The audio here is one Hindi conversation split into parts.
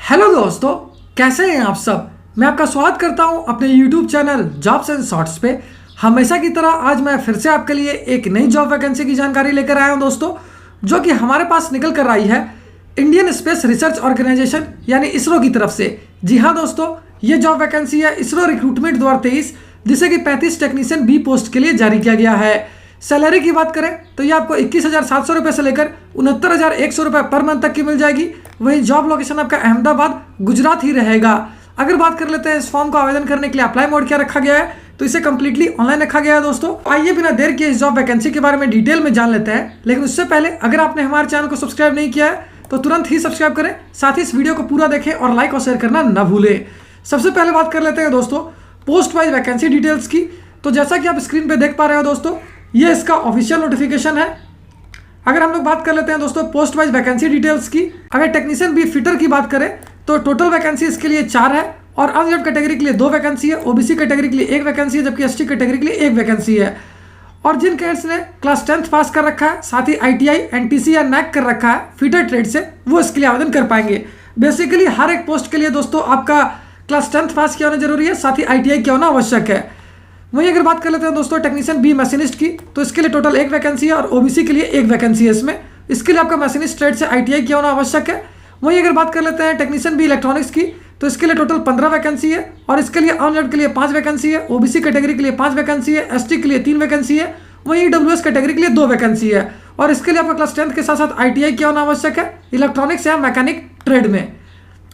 हेलो दोस्तों, कैसे हैं आप सब। मैं आपका स्वागत करता हूं अपने YouTube channel jobs and shorts पे। हमेशा की तरह आज मैं फिर से आपके लिए एक नई जॉब वैकेंसी की जानकारी लेकर आया हूं दोस्तों, जो कि हमारे पास निकल कर आई है इंडियन स्पेस रिसर्च ऑर्गेनाइजेशन यानी इसरो की तरफ से। जी हाँ दोस्तों, ये जॉब वैकेंसी है इसरो रिक्रूटमेंट 2023, जिसे कि 35 टेक्नीशियन बी पोस्ट के लिए जारी किया गया है। सैलरी की बात करें तो ये आपको 21,700 रुपये से लेकर 69,100 रुपये पर मंथ तक की मिल जाएगी। वहीं जॉब लोकेशन आपका अहमदाबाद गुजरात ही रहेगा। अगर बात कर लेते हैं इस फॉर्म को आवेदन करने के लिए अप्लाई मोड क्या रखा गया है, तो इसे कंप्लीटली ऑनलाइन रखा गया है दोस्तों। आइए बिना देर किए इस जॉब वैकेंसी के बारे में डिटेल में जान लेते हैं। लेकिन उससे पहले अगर आपने हमारे चैनल को सब्सक्राइब नहीं किया है तो तुरंत ही सब्सक्राइब करें, साथ ही इस वीडियो को पूरा देखें और लाइक और शेयर करना न भूलें। सबसे पहले बात कर लेते हैं दोस्तों पोस्ट वाइज वैकेंसी डिटेल्स की। तो जैसा कि आप स्क्रीन पे देख पा रहे हो दोस्तों, ये इसका ऑफिशियल नोटिफिकेशन है। अगर हम लोग बात कर लेते हैं दोस्तों पोस्ट वाइज वैकेंसी डिटेल्स की, अगर टेक्नीशियन बी फिटर की बात करें तो टोटल वैकेंसी इसके लिए 4 है और अनरिजर्व कैटेगरी के लिए 2 वैकेंसी है, ओबीसी कैटेगरी के लिए 1 वैकेंसी है, जबकि एसटी कैटेगरी के लिए 1 वैकेंसी है। और जिन कैंडिडेट्स ने क्लास 10th पास कर रखा है, साथ ही आईटीआई, एनटीसी या नैक कर रखा है फिटर ट्रेड से, वो इसके लिए आवेदन कर पाएंगे। बेसिकली हर एक पोस्ट के लिए दोस्तों आपका क्लास 10th पास किया होना जरूरी है, साथ ही आईटीआई किया होना आवश्यक है। वहीं अगर बात कर लेते हैं दोस्तों टेक्नीशियन बी मशीनिस्ट की, तो इसके लिए टोटल 1 वैकेंसी है और ओबीसी के लिए 1 वैकेंसी है। इसके लिए आपका मशीनिस्ट ट्रेड से आईटीआई किया होना आवश्यक है। वहीं अगर बात कर लेते हैं टेक्नीशियन बी इलेक्ट्रॉनिक्स की, तो इसके लिए टोटल 15 वैकेंसी है और इसके लिए अनरिजर्व के लिए 5 वैकेंसी है, ओबीसी कैटेगरी के लिए 5 वैकेंसी है, एसटी के लिए 3 वैकेंसी है, वहीं ईडब्ल्यूएस कैटेगरी के लिए 2 वैकेंसी है। और इसके लिए आपका क्लास 10th के साथ साथ आईटीआई किया होना आवश्यक है इलेक्ट्रॉनिक्स या मैकेनिक ट्रेड में।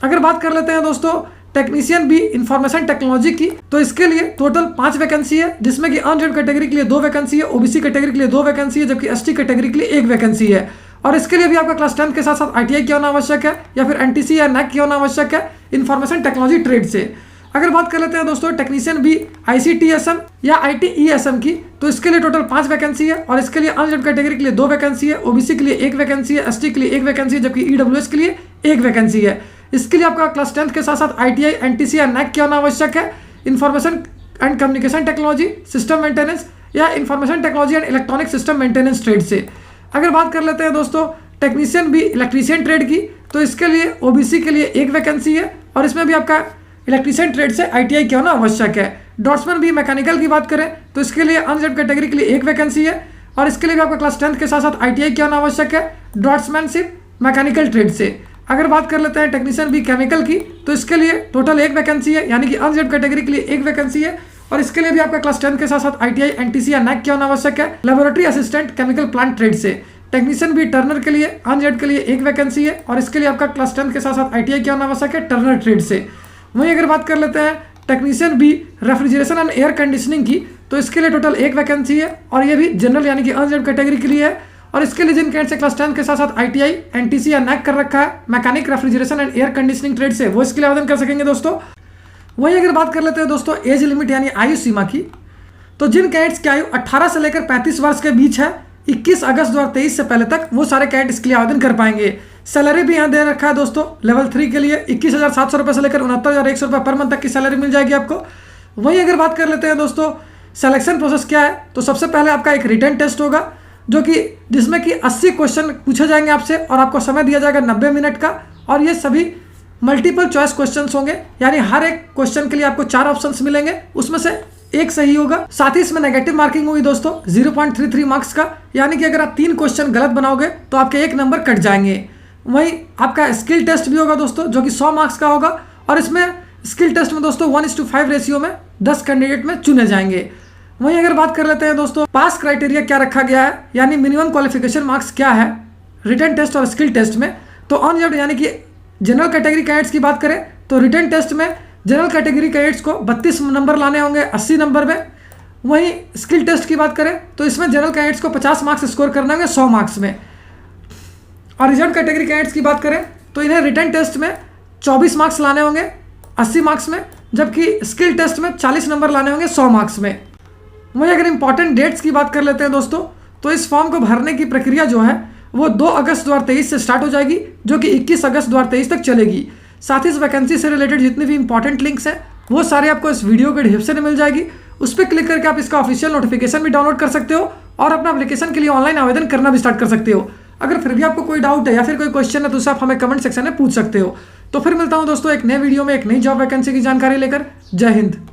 अगर बात कर लेते हैं दोस्तों टेक्नीशियन बी इंफॉर्मेशन टेक्नोलॉजी की, तो इसके लिए टोटल 5 वैकेंसी है, जिसमें कि अनरिजर्व कैटेगरी के लिए 2 वैकेंसी है, ओबीसी कैटेगरी के लिए 2 वैकेंसी है, जबकि एसटी कैटेगरी के लिए 1 वैकेंसी है। और इसके लिए भी आपका क्लास 10th के साथ साथ आईटीआई किया होना आवश्यक है या फिर एनटीसी या नैक किया होना आवश्यक है इंफॉर्मेशन टेक्नोलॉजी ट्रेड से। अगर बात कर लेते हैं दोस्तों टेक्नीशियन बी आईसीटीएसएम या आईटीईएसएम की, तो इसके लिए टोटल 5 वैकेंसी है और इसके लिए अनरिजर्व कैटेगरी के लिए 2 वैकेंसी है, ओबीसी के लिए 1 वैकेंसी है, एसटी के लिए 1 वैकेंसी है, जबकि ईडब्ल्यूएस के लिए 1 वैकेंसी है। इसके लिए आपका क्लास 10th के साथ साथ आईटीआई, एनटीसी या नैक किया होना आवश्यक है information and communication technology, system maintenance या information technology and electronic system maintenance trade से। अगर बात कर लेते हैं दोस्तों टेक्नीशियन बी इलेक्ट्रीशियन ट्रेड की, तो इसके लिए ओबीसी के लिए 1 वैकेंसी है और इसमें भी आपका इलेक्ट्रीशियन ट्रेड से आईटीआई किया होना आवश्यक है। डॉट्समैन बी मैकेनिकल की बात करें तो इसके लिए अनरिजर्व कैटेगरी के लिए 1 वैकेंसी है और इसके लिए भी आपका क्लास 10th के साथ साथ आईटीआई किया होना आवश्यक है डॉट्समैनशिप मैकेनिकल ट्रेड से। अगर बात कर लेते हैं टेक्नीशियन बी केमिकल की, तो इसके लिए टोटल 1 वैकेंसी है, यानी कि अनरिजर्व कैटेगरी के लिए 1 वैकेंसी है और इसके लिए भी आपका क्लास 10th के साथ साथ आईटीआई, एनटीसी या नैक किया होना आवश्यक है laboratory assistant chemical plant trade से। टेक्नीशियन बी टर्नर के लिए अनरिजर्व के लिए 1 वैकेंसी है और इसके लिए आपका क्लास 10th के साथ साथ आईटीआई किया होना आवश्यक है टर्नर ट्रेड से। वहीं अगर बात कर लेते हैं technician B refrigeration and air conditioning की, तो इसके लिए टोटल 1 वैकेंसी है और ये भी जनरल यानी कि अनरिजर्व कैटेगरी के लिए है और इसके लिए जिन कैंडिडेट से क्लास 10th के साथ साथ आईटीआई, एनटीसी या नैक कर रखा है mechanic refrigeration and air conditioning trade से, वो इसके लिए आवेदन कर सकेंगे दोस्तों। वहीं अगर बात कर लेते हैं दोस्तों एज लिमिट यानी आयु सीमा की, तो जिन कैंडिडेट्स की आयु 18 से लेकर 35 वर्ष के बीच है 21 अगस्त 2023 से पहले तक, वो सारे कैंडिडेट्स इसके लिए आवेदन कर पाएंगे। सैलरी भी यहाँ दे रखा है दोस्तों लेवल 3 के लिए 21,700 रुपये से लेकर 69,100 रुपये पर मंथ तक की सैलरी मिल जाएगी आपको। वहीं अगर बात कर लेते हैं दोस्तों सिलेक्शन प्रोसेस क्या है, तो सबसे पहले आपका एक रिटन टेस्ट होगा जो कि जिसमें कि 80 क्वेश्चन पूछे जाएंगे आपसे और आपको समय दिया जाएगा 90 मिनट का और ये सभी मल्टीपल चॉइस क्वेश्चंस होंगे, यानी हर एक क्वेश्चन के लिए आपको 4 ऑप्शंस मिलेंगे, उसमें से एक सही होगा। साथ ही इसमें नेगेटिव मार्किंग होगी दोस्तों 0.33 मार्क्स का, यानी कि अगर आप 3 क्वेश्चन गलत बनाओगे तो आपके 1 नंबर कट जाएंगे। वहीं आपका स्किल टेस्ट भी होगा दोस्तों जो कि 100 मार्क्स का होगा और इसमें स्किल टेस्ट में दोस्तों 1:5 रेशियो में 10 कैंडिडेट में चुने जाएंगे। वहीं अगर बात कर लेते हैं दोस्तों पास क्राइटेरिया क्या रखा गया है, यानी मिनिमम क्वालिफिकेशन मार्क्स क्या है रिटन टेस्ट और स्किल टेस्ट में, तो अनरिजर्व यानी कि जनरल कैटेगरी कैंडिडेट्स की बात करें तो रिटन टेस्ट में जनरल कैटेगरी कैंडिडेट्स को 32 नंबर लाने होंगे 80 नंबर में। वहीं स्किल टेस्ट की बात करें तो इसमें जनरल कैंडिडेट्स को 50 मार्क्स स्कोर करने होंगे 100 मार्क्स में। और रिजर्व कैटेगरी कैंडिडेट्स की बात करें तो इन्हें रिटन टेस्ट में 24 मार्क्स लाने होंगे 80 मार्क्स में, जबकि स्किल टेस्ट में 40 नंबर लाने होंगे 100 मार्क्स में। वहीं अगर इंपॉर्टेंट डेट्स की बात कर लेते हैं दोस्तों, तो इस फॉर्म को भरने की प्रक्रिया जो है वो 2 अगस्त 2023 से स्टार्ट हो जाएगी, जो कि 21 अगस्त 2023 तक चलेगी। साथ ही इस वैकेंसी से रिलेटेड जितने भी इंपॉर्टेंट लिंक्स हैं वो सारे आपको इस वीडियो के डिस्क्रिप्शन में मिल जाएगी। उस पर क्लिक करके आप इसका ऑफिशियल नोटिफिकेशन भी डाउनलोड कर सकते हो और अपना एप्लीकेशन के लिए ऑनलाइन आवेदन करना भी स्टार्ट कर सकते हो। अगर फिर भी आपको कोई डाउट है या फिर कोई क्वेश्चन है तो उसे आप हमें कमेंट सेक्शन में पूछ सकते हो। तो फिर मिलता हूं दोस्तों एक नए वीडियो में एक नई जॉब वैकेंसी की जानकारी लेकर। जय हिंद।